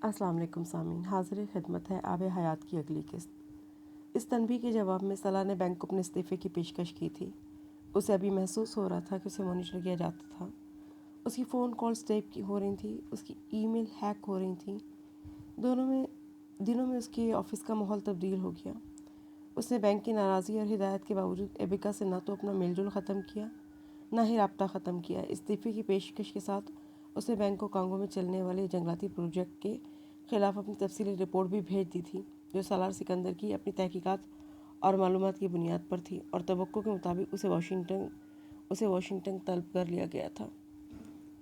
अस्सलाम वालेकुम सामीन, हाज़िर खिदमत है आब हयात की अगली किस्त। इस तनबीह के जवाब में सलाह ने बैंक को अपने इस्तीफ़े की पेशकश की थी। उसे अभी महसूस हो रहा था कि उसे मॉनिटर किया जाता था। उसकी फ़ोन कॉल्स टैप की हो रही थी, उसकी ईमेल हैक हो रही थी। दिनों में उसके ऑफ़िस का माहौल तब्दील हो गया। उसने बैंक की नाराज़गी और हिदायत के बावजूद एबिका से ना तो अपना मेलजोल ख़त्म किया, ना ही राब्ता ख़त्म किया। इस्तीफ़े की पेशकश के साथ उसने बैंक को कांगो में चलने वाले जंगलाती प्रोजेक्ट के ख़िलाफ़ अपनी तफसीली रिपोर्ट भी भेज दी थी, जो सालार सिकंदर की अपनी तहकीकात और मालूमात की बुनियाद पर थी, और तवक्को के मुताबिक उसे वाशिंगटन तलब कर लिया गया था।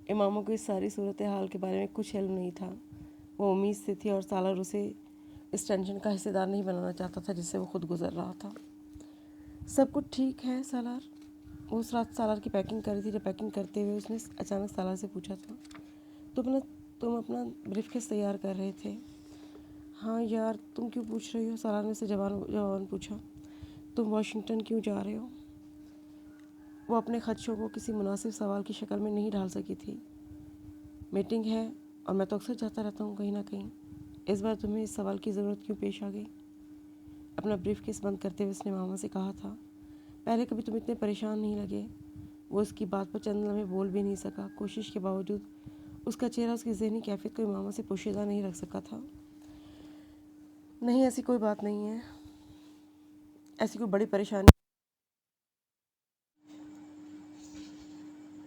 इमामों को इस सारी सूरत हाल के बारे में कुछ इल्म नहीं था। वो उम्मीद से थी और सालार उसे इस टेंशन का हिस्सेदार नहीं बनाना चाहता था जिससे वो खुद गुजर रहा था। सब कुछ ठीक है सालार? वो उस रात सालार की पैकिंग कर रही थी। जब पैकिंग करते हुए उसने अचानक सालार से पूछा था, तुम अपना ब्रीफकेस तैयार कर रहे थे? हाँ यार, तुम क्यों पूछ रही हो? सालार ने उसे जवान पूछा। तुम वाशिंगटन क्यों जा रहे हो? वो अपने खदशों को किसी मुनासिब सवाल की शक्ल में नहीं ढाल सकी थी। मीटिंग है और मैं तो अक्सर जाता रहता हूँ कहीं ना कहीं। इस बार तुम्हें इस सवाल की ज़रूरत क्यों पेश आ गई? अपना ब्रीफकेस बंद करते हुए उसने मामा से कहा था, पहले कभी तुम इतने परेशान नहीं लगे। वो इसकी बात पर चंद लम्हे बोल भी नहीं सका। कोशिश के बावजूद उसका चेहरा उसकी ज़हनी कैफियत को मामा से पोशीदा नहीं रख सका था। नहीं, ऐसी कोई बात नहीं है, ऐसी कोई बड़ी परेशानी,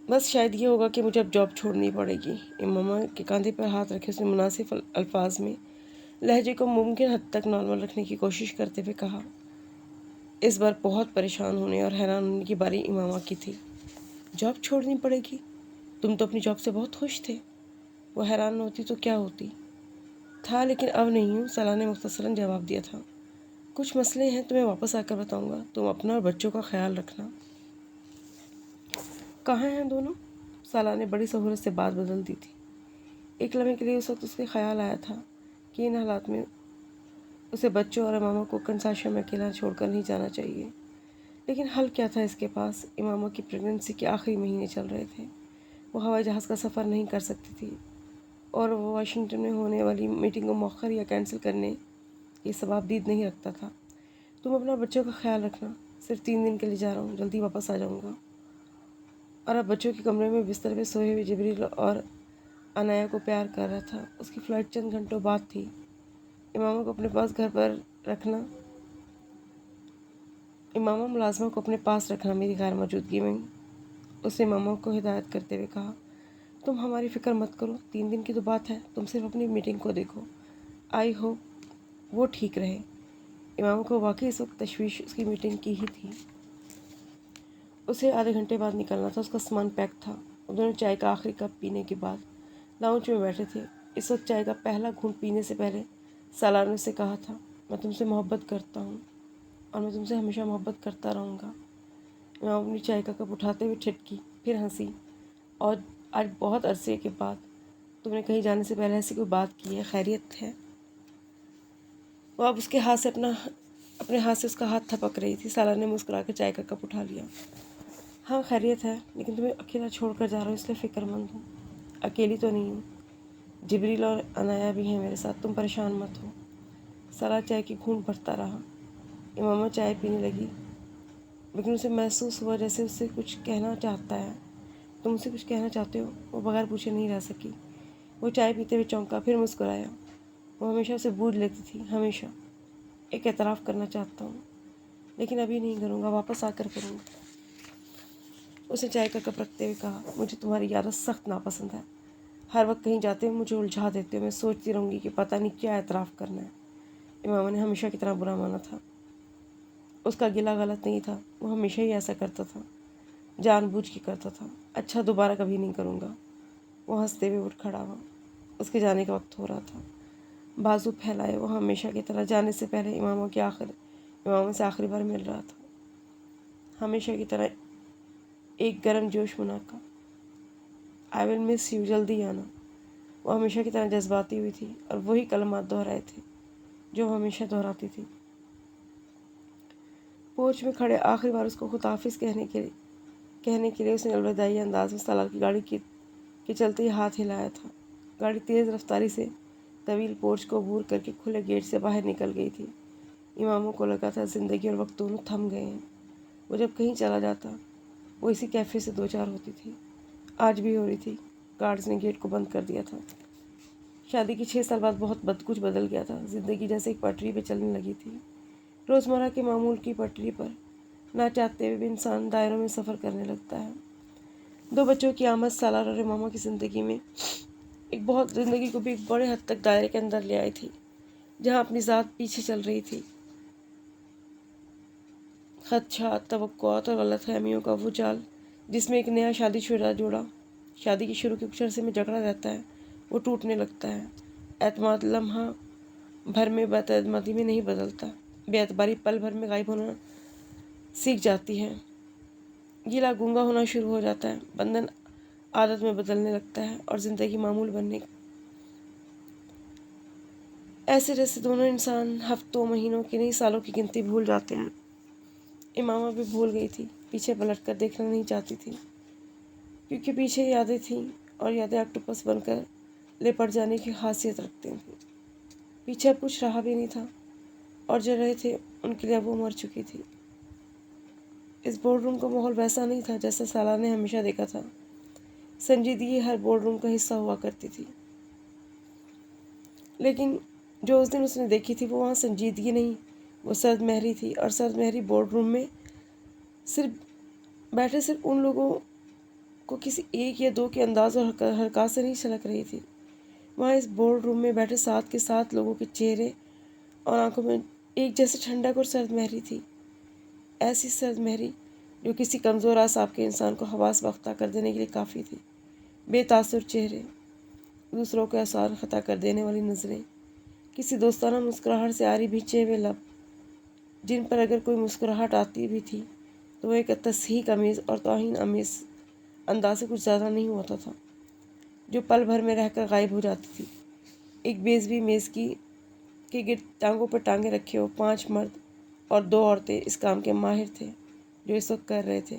बस शायद ये होगा कि मुझे अब जॉब छोड़नी पड़ेगी। इमामा के कंधे पर हाथ रखे उसने मुनासिब अल्फाज में लहजे को मुमकिन हद तक नॉर्मल रखने की कोशिश करते हुए कहा। इस बार बहुत परेशान होने और हैरान होने की बारी इमामा की थी। जॉब छोड़नी पड़ेगी? तुम तो अपनी जॉब से बहुत खुश थे। वो हैरान होती तो क्या होती था, लेकिन अब नहीं हूँ, सलाह ने मुख्तसरन जवाब दिया था। कुछ मसले हैं, तुम्हें वापस आकर बताऊँगा। तुम अपना और बच्चों का ख्याल रखना। कहाँ हैं दोनों? सलाह ने बड़ी सहूलत से बात बदल दी थी। एक लम्हे के लिए उस वक्त उसके ख्याल आया था कि इन हालात में उसे बच्चों और इमामा को कंसाशा में अकेला छोड़कर नहीं जाना चाहिए, लेकिन हल क्या था इसके पास? इमामा की प्रेगनेंसी के आखिरी महीने चल रहे थे। वो हवाई जहाज़ का सफ़र नहीं कर सकती थी और वो वाशिंगटन में होने वाली मीटिंग को मौखर या कैंसिल करने की सवाबदीद नहीं रखता था। तुम अपना बच्चों का ख्याल रखना। सिर्फ 3 दिन के लिए जा रहा हूँ, जल्दी वापस आ जाऊँगा। और अब बच्चों के कमरे में बिस्तर पे सोए हुए जिब्रील और अनाया को प्यार कर रहा था। उसकी फ़्लाइट चंद घंटों बाद थी। इमामा को अपने पास घर पर रखना इमामा मुलाजमा को अपने पास रखना मेरी गैर मौजूदगी में, उसने इमामा को हिदायत करते हुए कहा। तुम हमारी फ़िक्र मत करो, 3 दिन की तो बात है, तुम सिर्फ अपनी मीटिंग को देखो। आई होप वो ठीक रहे। इमामा को वाकई इस वक्त तशवीश उसकी मीटिंग की ही थी। उसे आधे घंटे बाद निकलना था। उसका सामान पैक था। दोनों चाय का आखिरी कप पीने के बाद लाउंज में बैठे थे। इस वक्त चाय का पहला घूंट पीने से पहले सालार ने उससे कहा था, मैं तुमसे मोहब्बत करता हूँ और मैं तुमसे हमेशा मोहब्बत करता रहूँगा। मैं अपनी चाय का कप उठाते हुए ठिठकी, फिर हंसी। और आज बहुत अरसे के बाद तुमने कहीं जाने से पहले ऐसी कोई बात की है? खैरियत है? वो अब उसके हाथ से अपने हाथ से उसका हाथ थपक रही थी। सालार ने मुस्कुरा कर चाय का कप उठा लिया। हाँ खैरियत है, लेकिन तुम्हें अकेला छोड़ कर जा रहा हूँ इसलिए फ़िक्रमंद हूँ। अकेली तो नहीं हूँ, जिब्रील और अनाया भी हैं मेरे साथ, तुम परेशान मत हो। सारा चाय की घूंट भरता रहा। इमामा चाय पीने लगी, लेकिन उसे महसूस हुआ जैसे उससे कुछ कहना चाहता है। तुम उसे कुछ कहना चाहते हो? वो बगैर पूछे नहीं रह सकी। वो चाय पीते हुए चौंका, फिर मुस्कुराया। वो हमेशा उसे बूझ लेती थी, हमेशा। एक एतराफ़ करना चाहता हूँ, लेकिन अभी नहीं करूँगा, वापस आकर करूँगा। उसने चाय का कप रखते हुए कहा, मुझे तुम्हारी आदत सख्त नापसंद है। हर वक्त कहीं जाते हुए मुझे उलझा देते हो। मैं सोचती रहूँगी कि पता नहीं क्या एतराफ़ करना है। इमामा ने हमेशा की तरह बुरा माना था। उसका गिला गलत नहीं था, वो हमेशा ही ऐसा करता था, जानबूझ के करता था। अच्छा, दोबारा कभी नहीं करूँगा। वो हंसते हुए उठ खड़ा हुआ। उसके जाने का वक्त हो रहा था। बाजू फैलाए वो हमेशा की तरह जाने से पहले इमामा से आखिरी बार मिल रहा था। हमेशा की तरह एक गर्म जोश मुनाका, आई विल मिस यू, जल्दी आना। वो हमेशा की तरह जज्बाती हुई थी और वही कलमात दोहराए थे जो वो हमेशा दोहराती थी। पोर्च में खड़े आखिरी बार उसको खुदाफिज कहने के लिए उसने अलविदाई अंदाज में सालार की गाड़ी के चलते ही हाथ हिलाया था। गाड़ी तेज़ रफ्तारी से طویل پورچ کو عبور کر کے کھلے گیٹ سے باہر نکل گئی تھی۔ اماموں کو لگا تھا زندگی اور وقت دونوں تھم گئے ہیں۔ وہ جب کہیں چلا جاتا وہ اسی کیفے سے دو چار ہوتی تھی۔ آج بھی ہو رہی تھی۔ گارڈز نے گیٹ کو بند کر دیا تھا۔ شادی کے 6 سال بعد بہت کچھ بدل گیا تھا۔ زندگی جیسے ایک پٹری پہ چلنے لگی تھی، روزمرہ کے معمول کی پٹری پر۔ نہ چاہتے ہوئے بھی انسان دائروں میں سفر کرنے لگتا ہے۔ 2 بچوں کی آمد سالار اور امامہ کی زندگی کو بھی ایک بڑے حد تک دائرے کے اندر لے آئی تھی، جہاں اپنی ذات پیچھے چل رہی تھی۔ خدشات، توقعات اور غلط فہمیوں کا وہ جال جس میں ایک نیا شادی شدہ جوڑا شادی کے شروع کے کچھ عرصے میں جکڑا رہتا ہے، وہ ٹوٹنے لگتا ہے۔ اعتماد لمحہ بھر میں بے اعتمادی میں نہیں بدلتا، بے اعتباری پل بھر میں غائب ہونا سیکھ جاتی ہے۔ گیلا گونگا ہونا شروع ہو جاتا ہے، بندھن عادت میں بدلنے لگتا ہے اور زندگی معمول بننے ایسے جیسے دونوں انسان ہفتوں، مہینوں کی نہیں سالوں کی گنتی بھول جاتے ہیں۔ امامہ بھی بھول گئی تھی، پیچھے پلٹ کر دیکھنا نہیں چاہتی تھی، کیونکہ پیچھے یادیں تھیں اور یادیں آکٹوپس بن کر لپٹ جانے کی خاصیت رکھتی تھیں۔ پیچھے اب کچھ رہا بھی نہیں تھا اور جو رہے تھے ان کے لیے اب وہ مر چکی تھی۔ اس بورڈ روم کا ماحول ویسا نہیں تھا جیسا سالار نے ہمیشہ دیکھا تھا۔ سنجیدگی ہر بورڈ روم کا حصہ ہوا کرتی تھی، لیکن جو اس دن اس نے دیکھی تھی وہ وہاں سنجیدگی نہیں، وہ سرد مہری تھی، اور سرد مہری بورڈ روم میں صرف ان لوگوں کو کسی ایک یا دو کے انداز اور حرکات سے نہیں چھلک رہی تھی۔ وہاں اس بورڈ روم میں بیٹھے 7 کے 7 لوگوں کے چہرے اور آنکھوں میں ایک جیسے ٹھنڈک اور سرد مہری تھی، ایسی سرد مہری جو کسی کمزور اعصاب کے انسان کو حواس باختہ کر دینے کے لیے کافی تھی۔ بے تاثر چہرے، دوسروں کو آسان خطا کر دینے والی نظریں، کسی دوستانہ مسکراہٹ سے آری بھیجے ہوئے لب، جن پر اگر کوئی مسکراہٹ آتی بھی تھی تو وہ ایک تصحیح آمیز اور توہین آمیز انداز سے کچھ زیادہ نہیں ہوتا تھا، جو پل بھر میں رہ کر غائب ہو جاتی تھی۔ ایک بیضوی میز کے گرد ٹانگوں پر ٹانگیں رکھے وہ 5 مرد اور 2 عورتیں اس کام کے ماہر تھے جو اس وقت کر رہے تھے۔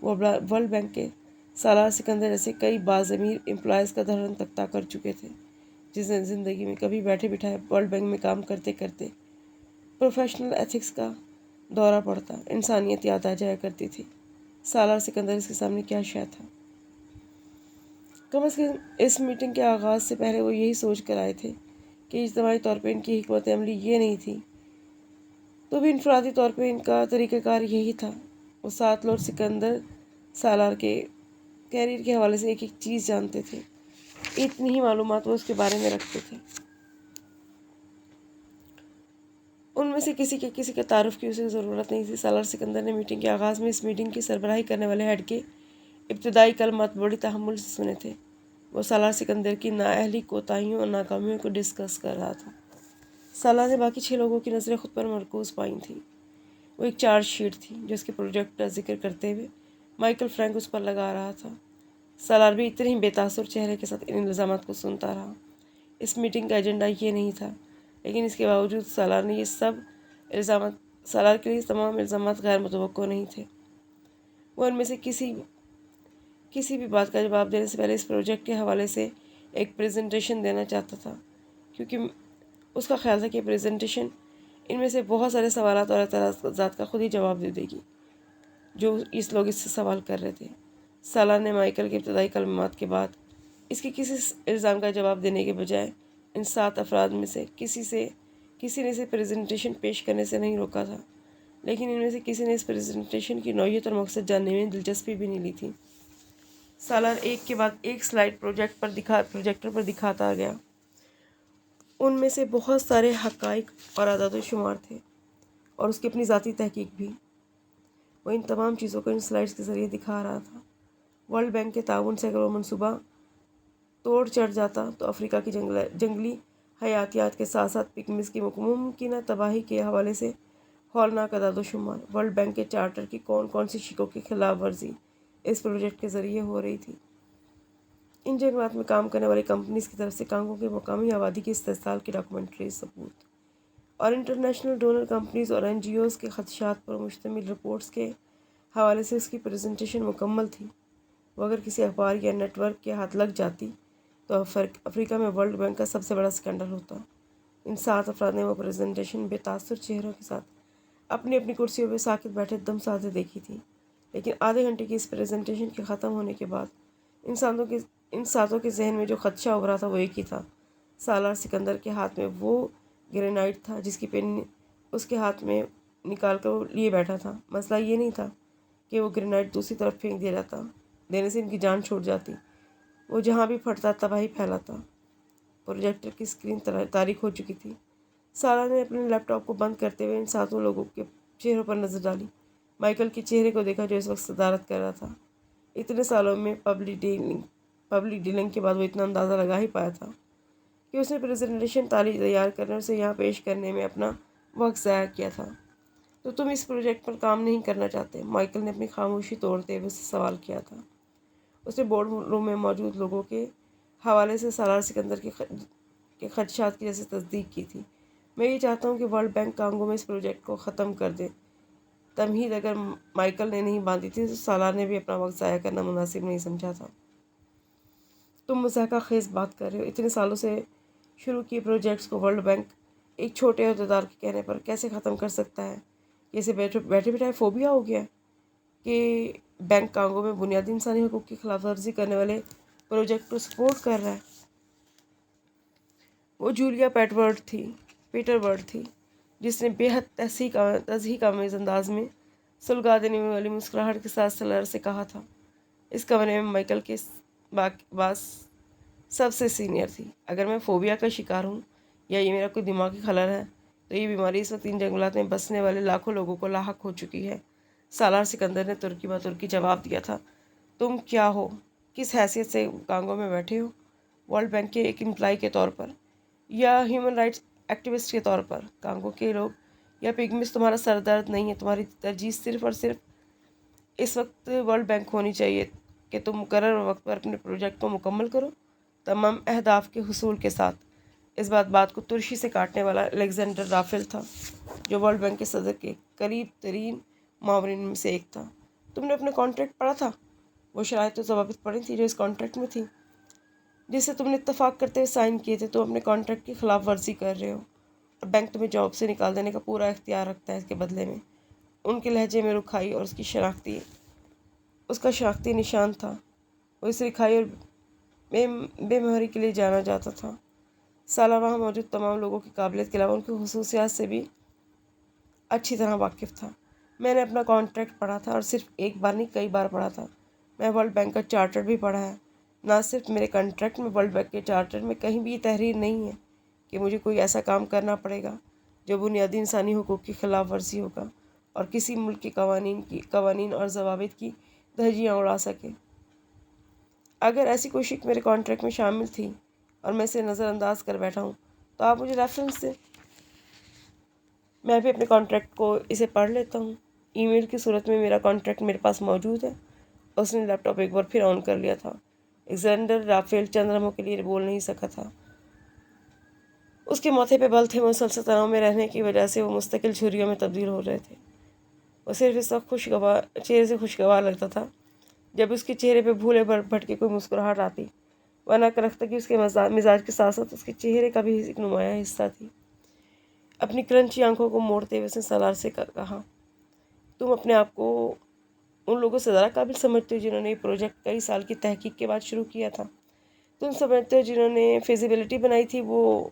وہ ورلڈ بینک کے سالار سکندر جیسے کئی باضمیر امپلائیز کا دھڑن تختہ کر چکے تھے، جس نے زندگی میں کبھی بیٹھے بٹھائے ورلڈ بینک میں کام کرتے کرتے پروفیشنل ایتھکس کا دورہ پڑتا، انسانیت یاد آ جایا کرتی تھی۔ سالار سکندر اس کے سامنے کیا شے تھا؟ کم از کم اس میٹنگ کے آغاز سے پہلے وہ یہی سوچ کر آئے تھے کہ اجتماعی طور پہ ان کی حکمت عملی یہ نہیں تھی، تو بھی انفرادی طور پہ ان کا طریقہ کار یہی تھا۔ وہ 7 لوگ سکندر سالار کے کیریئر کے حوالے سے ایک ایک چیز جانتے تھے، اتنی ہی معلومات وہ اس کے بارے میں رکھتے تھے۔ ان میں سے کسی کے تعارف کی اسے ضرورت نہیں تھی۔ سالار سکندر نے میٹنگ کے آغاز میں اس میٹنگ کی سربراہی کرنے والے ہیڈ کے ابتدائی کلمات بڑی تحمل سے سنے تھے۔ وہ سالار سکندر کی نااہلی، کوتاہیوں اور ناکامیوں کو ڈسکس کر رہا تھا۔ سالار نے باقی 6 لوگوں کی نظریں خود پر مرکوز پائی تھیں۔ وہ ایک چارج شیٹ تھی جو اس کے پروجیکٹ کا ذکر کرتے ہوئے مائیکل فرینک اس پر لگا رہا تھا۔ سالار بھی اتنے ہی بے تاثر چہرے کے ساتھ ان الزامات کو سنتا رہا۔ اس میٹنگ کا ایجنڈا یہ نہیں تھا، لیکن اس کے باوجود سالار کے لیے تمام الزامات غیر متوقع نہیں تھے۔ وہ ان میں سے کسی بھی بات کا جواب دینے سے پہلے اس پروجیکٹ کے حوالے سے ایک پریزنٹیشن دینا چاہتا تھا، کیونکہ اس کا خیال تھا کہ پریزنٹیشن ان میں سے بہت سارے سوالات اور اعتراضات کا خود ہی جواب دے دے گی جو لوگ اس سے سوال کر رہے تھے۔ سالار نے مائیکل کے ابتدائی کلمات کے بعد اس کے کسی الزام کا جواب دینے کے بجائے ان 7 افراد میں سے کسی نے اسے پریزنٹیشن پیش کرنے سے نہیں روکا تھا، لیکن ان میں سے کسی نے اس پریزنٹیشن کی نوعیت اور مقصد جاننے میں دلچسپی بھی نہیں لی تھی۔ سالار ایک کے بعد ایک سلائیڈ پروجیکٹر پر دکھاتا گیا۔ ان میں سے بہت سارے حقائق اور اعداد و شمار تھے اور اس کی اپنی ذاتی تحقیق بھی۔ وہ ان تمام چیزوں کو ان سلائیڈز کے ذریعے دکھا رہا تھا۔ ورلڈ بینک کے تعاون سے اگر وہ منصوبہ توڑ چڑھ جاتا تو افریقہ کی جنگلی حیاتیات کے ساتھ ساتھ پگمیز کی ممکنہ تباہی کے حوالے سے ہولناک اعداد و شمار، ورلڈ بینک کے چارٹر کی کون سی شقوں کی خلاف ورزی اس پروجیکٹ کے ذریعے ہو رہی تھی۔ ان جنگلات میں کام کرنے والی کمپنیز کی طرف سے کانگو کی مقامی آبادی کے استحصال کی ڈاکومنٹری ثبوت اور انٹرنیشنل ڈونر کمپنیز اور NGOs کے خدشات پر مشتمل رپورٹس کے حوالے سے اس کی پریزنٹیشن مکمل تھی۔ وہ اگر کسی اخبار یا نیٹ ورک کے ہاتھ لگ جاتی تو افریقہ میں ورلڈ بینک کا سب سے بڑا اسکینڈل ہوتا۔ ان 7 افراد نے وہ پریزنٹیشن بے تاثر چہروں کے ساتھ اپنی اپنی کرسیوں پہ ساکت بیٹھے دم ساتھ دیکھی تھی، لیکن آدھے گھنٹے کی اس پریزنٹیشن کے ختم ہونے کے بعد ان ساتوں کے ذہن میں جو خدشہ ابھرا تھا وہ ایک ہی تھا۔ سالار سکندر کے ہاتھ میں وہ گرینائٹ تھا جس کی پین اس کے ہاتھ میں نکال کر وہ لیے بیٹھا تھا۔ مسئلہ یہ نہیں تھا کہ وہ گرینائٹ دوسری طرف پھینک دیا جاتا، دینے سے ان کی جان چھوٹ جاتی، وہ جہاں بھی پھٹتا تباہی پھیلاتا۔ پروجیکٹر کی اسکرین تاریک ہو چکی تھی۔ سالار نے اپنے لیپ ٹاپ کو بند کرتے ہوئے ان 7 لوگوں کے چہروں پر نظر ڈالی۔ مائیکل کے چہرے کو دیکھا جو اس وقت صدارت کر رہا تھا۔ اتنے سالوں میں پبلک ڈیلنگ کے بعد وہ اتنا اندازہ لگا ہی پایا تھا کہ اس نے پریزنٹیشن تیار کرنے اور اسے یہاں پیش کرنے میں اپنا وقت ضائع کیا تھا۔ تو تم اس پروجیکٹ پر کام نہیں کرنا چاہتے؟ مائیکل نے اپنی خاموشی توڑتے ہوئے اسے سوال کیا تھا۔ اس نے بورڈ روم میں موجود لوگوں کے حوالے سے سالار سکندر کے خدشات کی جیسے تصدیق کی تھی۔ میں یہ چاہتا ہوں کہ ورلڈ بینک کانگو میں اس پروجیکٹ کو ختم کر دے۔ تمہید اگر مائیکل نے نہیں باندھی تھی تو سالار نے بھی اپنا وقت ضائع کرنا مناسب نہیں سمجھا تھا۔ تم مضحکہ خیز بات کر رہے ہو۔ اتنے سالوں سے شروع کیے پروجیکٹس کو ورلڈ بینک ایک چھوٹے عہدیدار کے کہنے پر کیسے ختم کر سکتا ہے؟ جیسے بیٹھے بیٹھائے فوبیا ہو گیا کہ بینک کانگو میں بنیادی انسانی حقوق کی خلاف ورزی کرنے والے پروجیکٹ کو سپورٹ کر رہا ہے۔ وہ جولیا پیٹر ورڈ تھی جس نے بے حد تضحیک آمیز انداز میں سلگا دینے والی مسکراہٹ کے ساتھ سالار سے کہا تھا۔ اس کمرے میں مائیکل کے باس سب سے سینئر تھی۔ اگر میں فوبیا کا شکار ہوں یا یہ میرا کوئی دماغی خلل ہے تو یہ بیماری اس وقت ان جنگلات میں بسنے والے لاکھوں لوگوں کو لاحق ہو چکی ہے۔ سالار سکندر نے ترکی بہ ترکی جواب دیا تھا۔ تم کیا ہو؟ کس حیثیت سے کانگو میں بیٹھے ہو؟ ورلڈ بینک کے ایک امپلائی کے طور پر یا ہیومن رائٹس ایکٹیوسٹ کے طور پر؟ کانگو کے لوگ یا پگمز تمہارا سردرد نہیں ہے۔ تمہاری ترجیح صرف اور صرف اس وقت ورلڈ بینک ہونی چاہیے کہ تم مقرر وقت پر اپنے پروجیکٹ کو مکمل کرو، تمام اہداف کے حصول کے ساتھ۔ اس بات کو ترشی سے کاٹنے والا الیگزینڈر رافیل تھا جو ورلڈ بینک کے صدر کے قریب ترین معاونین میں سے ایک تھا۔ تم نے اپنا کانٹریکٹ پڑھا تھا؟ وہ شرائط و ضوابط پڑھی تھی جو اس کانٹریکٹ میں تھی جس سے تم نے اتفاق کرتے ہوئے سائن کیے تھے۔ تم اپنے کانٹریکٹ کی خلاف ورزی کر رہے ہو اور بینک تمہیں جاب سے نکال دینے کا پورا اختیار رکھتا ہے اس کے بدلے میں۔ ان کے لہجے میں رکھائی اور اس کا شناختی نشان تھا۔ وہ اس رکھائی اور بے مہری کے لیے جانا جاتا تھا۔ سالار وہاں موجود تمام لوگوں کی قابلیت کے علاوہ ان کی خصوصیات سے بھی اچھی طرح واقف تھا۔ میں نے اپنا کانٹریکٹ پڑھا تھا اور صرف ایک بار نہیں کئی بار پڑھا تھا۔ میں ورلڈ بینک کا چارٹر بھی پڑھا ہے۔ نہ صرف میرے کانٹریکٹ میں، ورلڈ بینک کے چارٹر میں کہیں بھی یہ تحریر نہیں ہے کہ مجھے کوئی ایسا کام کرنا پڑے گا جو بنیادی انسانی حقوق کی خلاف ورزی ہوگا اور کسی ملک کے قوانین اور ضوابط کی دھجیاں اڑا سکے۔ اگر ایسی کوئی شک میرے کانٹریکٹ میں شامل تھی اور میں اسے نظر انداز کر بیٹھا ہوں تو آپ مجھے ریفرنس دیں۔ میں بھی اپنے کانٹریکٹ کو اسے پڑھ لیتا ہوں۔ ای میل کی صورت میں میرا کانٹریکٹ میرے پاس موجود ہے۔ اس نے لیپ ٹاپ ایک بار پھر آن کر لیا تھا۔ الیگزینڈر رافیل چند لمحوں کے لیے بول نہیں سکا تھا۔ اس کے ماتھے پہ بل تھے، مسلسل تناؤ میں رہنے کی وجہ سے وہ مستقل جھریوں میں تبدیل ہو رہے تھے۔ وہ صرف اس وقت چہرے سے خوشگوار لگتا تھا جب اس کے چہرے پہ بھولے بھٹکے کوئی مسکراہٹ آتی، ورنہ کرختگی اس کے مزاج کے ساتھ ساتھ اس کے چہرے کا بھی ایک نمایاں حصہ تھی۔ اپنی کرنچی آنکھوں کو موڑتے ہوئے اس نے سالار سے کہا، تم اپنے آپ کو ان لوگوں سے زیادہ قابل سمجھتے ہو جنہوں نے یہ پروجیکٹ کئی سال کی تحقیق کے بعد شروع کیا تھا؟ تم سمجھتے ہو جنہوں نے فیزیبلٹی بنائی تھی وہ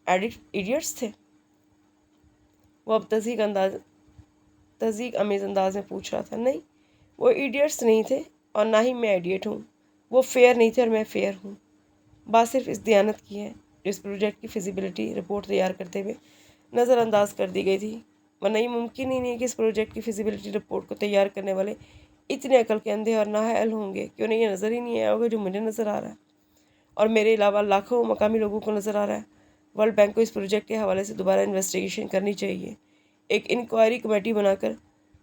ایڈیٹس تھے؟ وہ اب تضحیک امیز انداز میں پوچھ رہا تھا۔ نہیں، وہ ایڈیٹس نہیں تھے اور نہ ہی میں ایڈیٹ ہوں۔ وہ فیئر نہیں تھے اور میں فیئر ہوں۔ بات صرف اس دیانت کی ہے جو اس پروجیکٹ کی فیزیبلٹی رپورٹ تیار کرتے ہوئے نظر انداز کر دی گئی تھی، ورنہ یہ ممکن ہی نہیں کہ اس پروجیکٹ کی فیزیبلٹی رپورٹ کو تیار کرنے والے اتنے عقل کے اندھے اور نااہل ہوں گے کہ انہیں یہ نظر ہی نہیں آیا ہوگا جو مجھے نظر آ رہا ہے اور میرے علاوہ لاکھوں مقامی لوگوں کو نظر آ رہا ہے۔ ورلڈ بینک کو اس پروجیکٹ کے حوالے سے دوبارہ انویسٹیگیشن کرنی چاہیے، ایک انکوائری کمیٹی بنا کر۔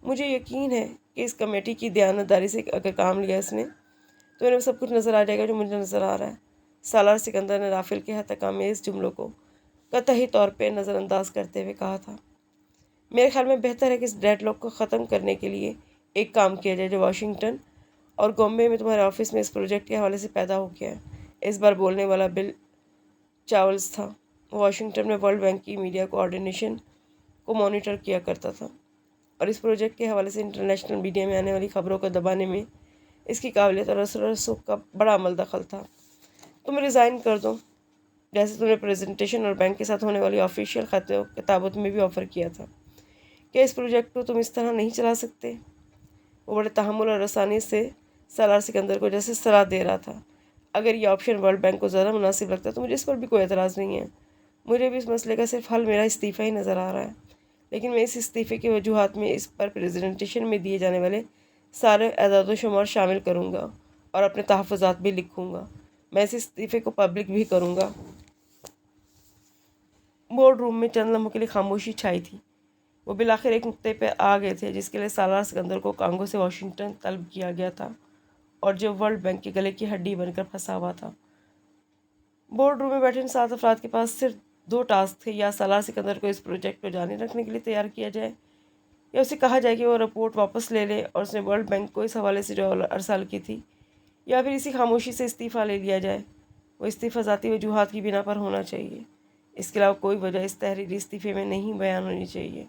مجھے یقین ہے کہ اس کمیٹی کی دیانتداری سے اگر کام لیا اس نے تو انہیں سب کچھ نظر آ جائے گا جو مجھے نظر آ رہا ہے۔ سالار سکندر نے رافیل کے حتک آمیز جملوں کو قطعی طور پہ نظر انداز کرتے ہوئے کہا تھا، میرے خیال میں بہتر ہے کہ اس ڈیڈ لاک کو ختم کرنے کے لیے ایک کام کیا جائے جو واشنگٹن اور گومبے میں تمہارے آفس میں اس پروجیکٹ کے حوالے سے پیدا ہو گیا ہے۔ इस बार बोलने वाला बिल चावल्स था। वॉशिंगटन में वर्ल्ड बैंक की मीडिया कोऑर्डिनेशन को मॉनिटर किया करता था और इस प्रोजेक्ट के हवाले से इंटरनेशनल मीडिया में आने वाली खबरों को दबाने में इसकी काबिलियत और रसूख का बड़ा अमल दखल था। तुम रिज़ाइन कर दो, जैसे तुमने प्रेजेंटेशन और बैंक के साथ होने वाली ऑफिशियल किताबत में भी ऑफ़र किया था। क्या इस प्रोजेक्ट को तुम इस तरह नहीं चला सकते? वो बड़े तहम्मुल और आसानी से सालार सिकंदर को जैसे सलाह दे रहा था। अगर ये ऑप्शन वर्ल्ड बैंक को ज़्यादा मुनासिब लगता है तो मुझे इस पर भी कोई एतराज़ नहीं है। मुझे भी इस मसले का सिर्फ हल मेरा इस्तीफ़ा ही नज़र आ रहा है, लेकिन मैं इस इस्तीफ़े की वजूहात में इस पर प्रेजेंटेशन में दिए जाने वाले सारे एदाद शुमार शामिल करूँगा और अपने तहफ़्फ़ुज़ात भी लिखूँगा। मैं इस इस्तीफ़े को पब्लिक भी करूँगा। बोर्ड रूम में चंद लम्हों के लिए खामोशी छाई थी। वो बिलाखिर एक नुक्ते पर आ गए थे जिसके लिए सालार सिकंदर को कांगो से वाशिंगटन तलब किया गया था और जो वर्ल्ड बैंक के गले की हड्डी बनकर फंसा हुआ था। बोर्ड रूम में बैठे इन 7 अफराद के पास सिर्फ 2 टास्क थे, या सालार सिकंदर को इस प्रोजेक्ट को जारी रखने के लिए तैयार किया जाए या उसे कहा जाए कि वो रिपोर्ट वापस ले ले और उसने वर्ल्ड बैंक को इस हवाले से जो अरसाल की थी, या फिर इसी खामोशी से इस्तीफ़ा ले लिया जाए। वो इस्तीफ़ा ज़ाती वजूहात की बिना पर होना चाहिए। इसके अलावा कोई वजह इस तहरीरी इस्तीफ़े में नहीं बयान होनी चाहिए।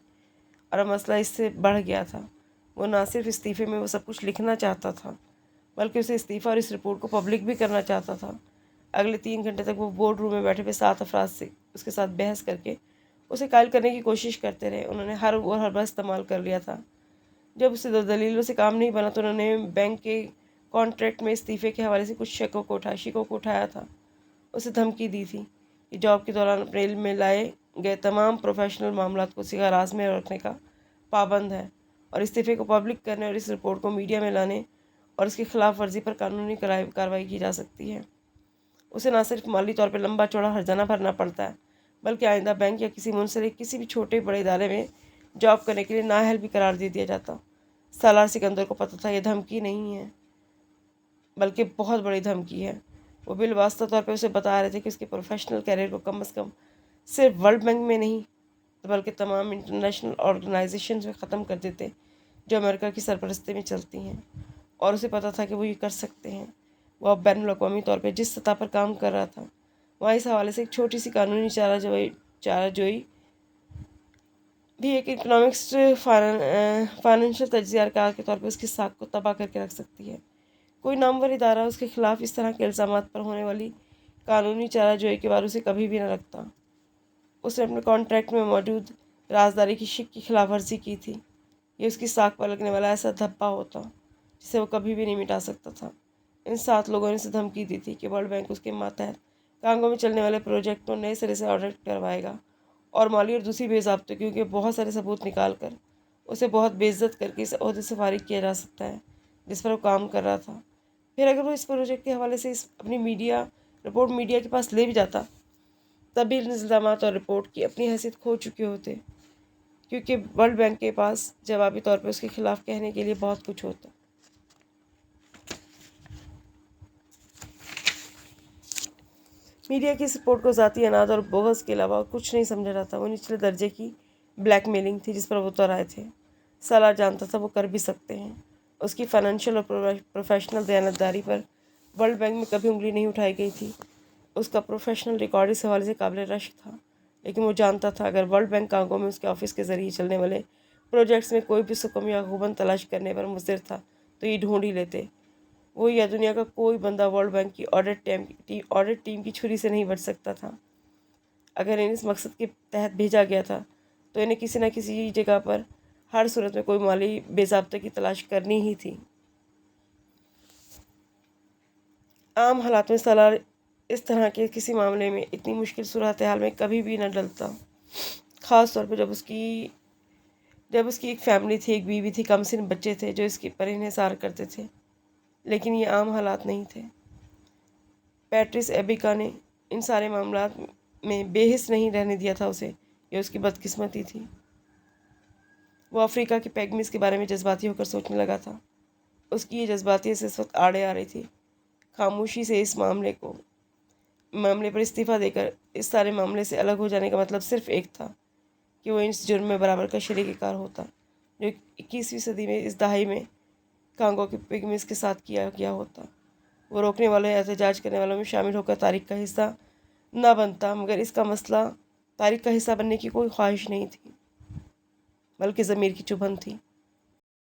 और अब मसला इससे बढ़ गया था। वो ना सिर्फ इस्तीफ़े में वो सब कुछ लिखना चाहता था, बल्कि उसे इस्तीफ़ा और इस रिपोर्ट को पब्लिक भी करना चाहता था। अगले 3 घंटे तक वो बोर्ड रूम में बैठे हुए 7 अफराद से उसके साथ बहस करके उसे कायल करने की कोशिश करते रहे। उन्होंने हर और हरबा इस्तेमाल कर लिया था। जब उसे दलीलों से काम नहीं बना तो उन्होंने बैंक के कॉन्ट्रैक्ट में इस्तीफ़े के हवाले से कुछ शिकों को उठाया था। उसे धमकी दी थी कि जॉब के दौरान अपने इल्म में लाए गए तमाम प्रोफेशनल मामलात को सिगा राज में रखने का पाबंद है और इस्तीफ़े को पब्लिक करने और इस रिपोर्ट को मीडिया में लाने और इसकी खिलाफ वर्जी पर कानूनी कार्रवाई की जा सकती है। उसे न सिर्फ माली तौर पर लंबा चौड़ा हर्जाना भरना पड़ता है, बल्कि आइंदा बैंक या किसी मुंसलिक किसी भी छोटे बड़े इदारे में जॉब करने के लिए नाअहल भी करार दे दिया जाता। सालार सिकंदर को पता था यह धमकी नहीं है, बल्कि बहुत बड़ी धमकी है। वो बिलवास्ता तौर पे उसे बता रहे थे कि उसके प्रोफेशनल कैरियर को कम से कम सिर्फ वर्ल्ड बैंक में नहीं, बल्कि तमाम इंटरनेशनल ऑर्गेनाइजेशंस में ख़त्म कर देते जो अमेरिका की सरपरस्ती में चलती हैं। और उसे पता था कि वो ये कर सकते हैं। वो अब बैनुल अक़वामी तौर पर जिस सतह पर काम कर रहा था, वहाँ इस हवाले से एक छोटी सी कानूनी चाराजोई भी एक इकनॉमिक्स फाइनेंशियल तजियाकार के तौर पर उसकी साख को तबाह करके रख सकती है। कोई नामवर इदारा उसके खिलाफ इस तरह के इल्ज़ामात पर होने वाली कानूनी चाराजोई के बाद उसे कभी भी न रखता। उसने अपने कॉन्ट्रैक्ट में मौजूद राजदारी की शिक की खिलाफ वर्जी की थी। ये उसकी साख पर लगने वाला ऐसा धब्बा होता जिसे वो कभी भी नहीं मिटा सकता था। इन 7 लोगों ने उसे धमकी दी थी कि वर्ल्ड बैंक उसके मातहत कांगो में चलने वाले प्रोजेक्ट को नए सिरे से ऑडिट करवाएगा और माली और दूसरी बेज़ाब्तगी के बहुत सारे सबूत निकाल कर उसे बहुत बेइज्जत करके इस ओहदे से फारिग किया जा सकता है जिस पर वो काम कर रहा था। फिर अगर वो इस प्रोजेक्ट के हवाले से अपनी रिपोर्ट मीडिया के पास ले भी जाता, तब भी इन इल्ज़ामात और रिपोर्ट की अपनी हैसियत खो चुके होते, क्योंकि वर्ल्ड बैंक के पास जवाबी तौर पर उसके खिलाफ कहने के लिए बहुत कुछ होता। मीडिया की इस रिपोर्ट को ज़ाती अनाद और बोगस के अलावा कुछ नहीं समझा जाता। वो निचले दर्जे की ब्लैकमेलिंग थी जिस पर वो उतर आए थे। साला जानता था वो कर भी सकते हैं। उसकी फाइनेंशियल और प्रोफेशनल दयानतदारी पर वर्ल्ड बैंक में कभी उंगली नहीं उठाई गई थी। उसका प्रोफेशनल रिकॉर्ड इस हवाले से काबिल रश्क था, लेकिन वो जानता था अगर वर्ल्ड बैंक कांगो में उसके ऑफिस के ज़रिए चलने वाले प्रोजेक्ट्स में कोई भी सुकम या गुबन तलाश करने पर मुज़िर था तो ये ढूंढ ही लेते। वो या दुनिया का कोई बंदा वर्ल्ड बैंक की ऑडिट टीम की छुरी से नहीं बच सकता था। अगर इन्हें इस मकसद के तहत भेजा गया था तो इन्हें किसी न किसी जगह पर हर सूरत में कोई माली बेज़ाब्ते की तलाश करनी ही थी। आम हालात में सालार इस तरह के किसी मामले में इतनी मुश्किल सूरत हाल में कभी भी न डलता, ख़ास तौर पर जब उसकी एक फैमिली थी, एक बीवी थी, कम सिन बच्चे थे जो इसके पर इन्हिसार करते थे। लेकिन ये आम हालात नहीं थे। पैट्रिस एबिका ने इन सारे मामलात में बेहिस नहीं रहने दिया था उसे। ये उसकी बदकिस्मती थी। वो अफ्रीका के पैगमिस के बारे में जज्बाती होकर सोचने लगा था। उसकी ये जज्बाती इस वक्त आड़े आ रही थी। खामोशी से इस मामले पर इस्तीफ़ा देकर इस सारे मामले से अलग हो जाने का मतलब सिर्फ एक था कि वो इस जुर्म में बराबर का शरीकार होता जो 21वीं सदी में इस दहाई में कांगो के पिगमिस के साथ किया गया होता। وہ روکنے والوں یا احتجاج کرنے والوں میں شامل ہو کر طارق کا حصہ نہ بنتا، مگر اس کا مسئلہ طارق کا حصہ بننے کی کوئی خواہش نہیں تھی، بلکہ ضمیر کی چبھن تھی۔